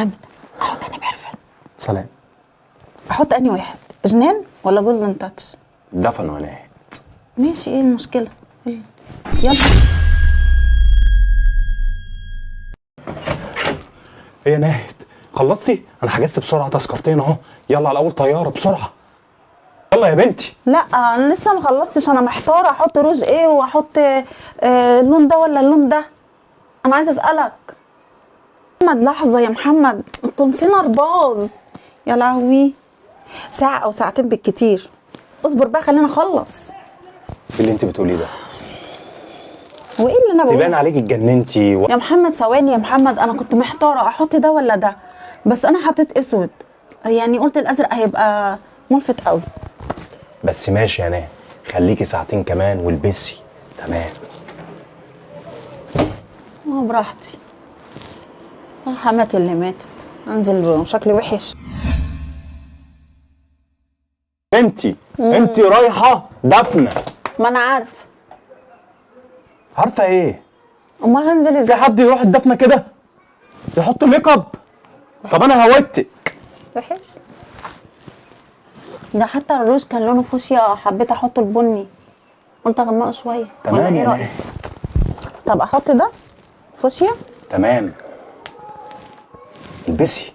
محمد احط اني برفان. سلام. احط اني واحد، جنان ولا جولدن تاتش؟ دفن وناهد. ماشي، ايه المشكله؟ يلا. ايه يا ناهد، خلصتي؟ انا حجزت بسرعه تذكرتين اهو، يلا على اول طياره بسرعه. يلا يا بنتي. لا انا لسه ما خلصتش، انا محتاره احط روج ايه واحط اللون ده ولا اللون ده. انا عايزه اسالك محمد، لحظه يا محمد، الكونسيلر باظ يا لهوي. ساعه او ساعتين بالكتير، اصبر بقى خلينا اخلص. ايه اللي انت بتقوليه ده؟ هو ايه اللي انا بقوله؟ تبان عليكي اتجننتي يا محمد ثواني يا محمد، انا كنت محتاره احط ده ولا ده، بس انا حطيت اسود، يعني قلت الازرق هيبقى ملفت قوي. بس ماشي يا ناهد، خليكي ساعتين كمان والبسي. تمام. براحتي. حماتي اللي ماتت، انزل شكلي وحش. انت رايحه دفنه. ما انا عارفه. عارفه ايه؟ امال هنزل في ازاي؟ حد يروح الدفنه كده يحط ميك اب؟ طب انا هودتك. وحش ده، حتى الروج كان لونه فوشيا، حبيت احط البني، قلت اغمقه شويه. تمام ولا ايه يا رايك؟ ناهد. طب احط ده فوشيا. تمام. البسي.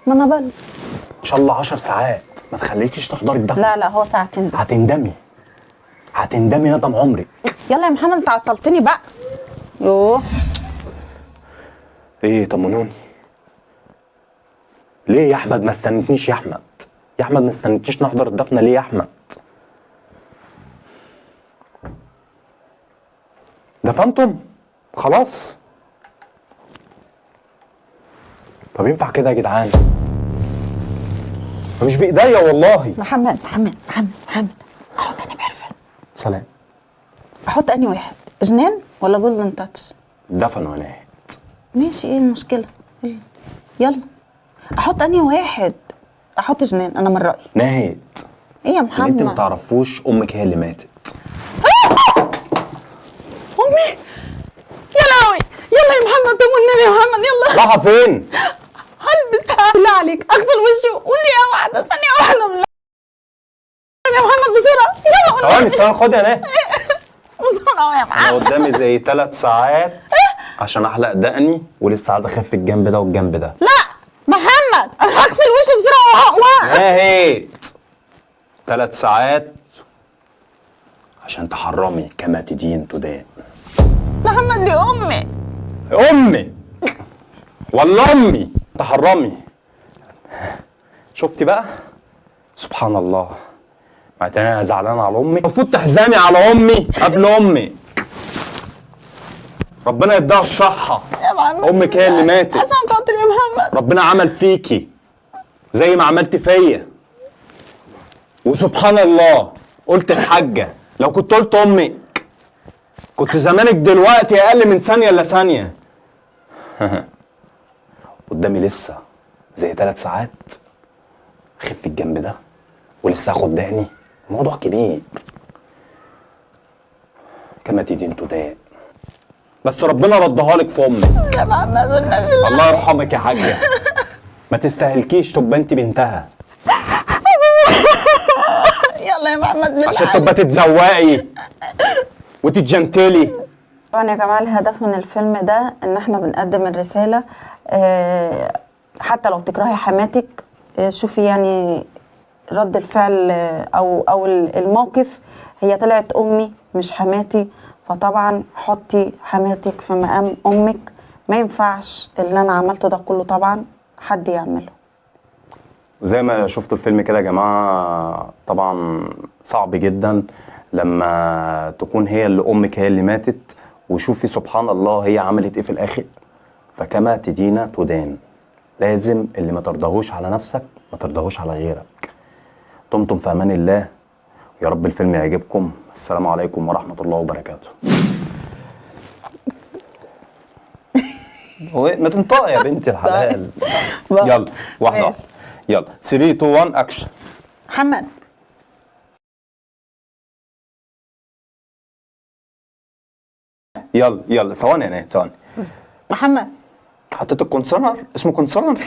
ما انا بل ان شاء الله 10 ساعات، ما تخليكيش تحضري الدفنه. لا هو ساعتين بس. هتندمي ندم عمرك. يلا يا محمد، انت عطلتني بقى. يوه. ايه طمنوني. ليه يا احمد ما استنتنيش يا احمد؟ يا احمد ما استنتنيش نحضر الدفنه ليه يا احمد؟ دفنتم؟ خلاص. طب ينفع كده يا جدعان؟ مش بايديا والله. محمد احط اني برفان. سلام. احط اني واحد، جنان ولا جولدن تاتش؟ دفن وناهد. ماشي، ايه المشكله؟ يلا. احط اني واحد، احط جنان، انا من رايي. ناهد. ايه يا اللي انت ما محمد؟ تعرفوش امك هي اللي ماتت. امي يا لهوي. يلا يا محمد، طب والنبي يا محمد يلا. راحه فين؟ هلبس بالله عليك، اغسل وشي ودقيقه واحده، ثانيه واحده بالله يا محمد، بسرعه يلا. ثواني خد يا ناهد. بسرعه يا انا محمد. قدامي زي 3 ساعات عشان احلق دقني، ولسه عايز اخف الجنب ده والجنب ده. لا محمد، انا هغسل وشي بسرعه ناهد. 3 ساعات عشان تحرمي كما تدين تدان. محمد دي امي. امي والله امي تحرمي. شفتي بقى؟ سبحان الله. معناتها انا زعلان على امي، المفروض تحزني على امي قبل امي. ربنا يديها الصحة. يا محمد امك هي اللي ماتت عشان خاطري يا محمد. ربنا عمل فيكي زي ما عملت فيا. وسبحان الله قلت الحاجة، لو كنت قلت امك كنت زمانك دلوقتي اقل من ثانية الا ثانية. قدامي لسه زي 3 ساعات اخف الجنب ده، ولسه هاخد دقني. الموضوع كبير. كما تدين تدان. بس ربنا ردها لك في امك. يا محمد والنبي الله يرحمك يا حاجة. ما تستاهلكيش تبقى انت بنتها. يلا يا محمد بالله عشان عليك. تبقى تتزوقي وتتجنتلي. طبعا يا جماعه، الهدف من الفيلم ده ان احنا بنقدم الرساله، حتى لو تكرهي حماتك، شوفي يعني رد الفعل او الموقف. هي طلعت امي مش حماتي، فطبعا حطي حماتك في مقام امك. ما ينفعش اللي انا عملته ده كله طبعا حد يعمله. زي ما شفتوا الفيلم كده يا جماعة، طبعا صعب جدا لما تكون هي اللي امك هي اللي ماتت، وشوفي سبحان الله هي عملت ايه في الاخر. فكما تدين تدان. لازم اللي ما ترضاهوش على نفسك ما ترضاهوش على غيرك. دمتم في امان الله، يا رب الفيلم يعجبكم. السلام عليكم ورحمة الله وبركاته. ما تنطقي يا بنتي الحلال. يلا واحدة واحدة. يلا 3 2 1 اكشن. محمد يلا ثواني يا نهى ثواني. محمد حطيت الكونسيلر، اسمه كونسيلر.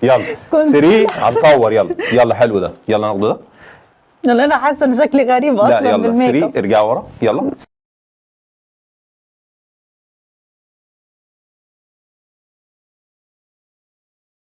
يلا كونسيلر. 3 هنصور، يلا حلو ده، يلا ناخده ده. يلا انا حاسه ان شكلي غريب لا اصلا يلا بالميك 3 اب. ارجع ورا يلا.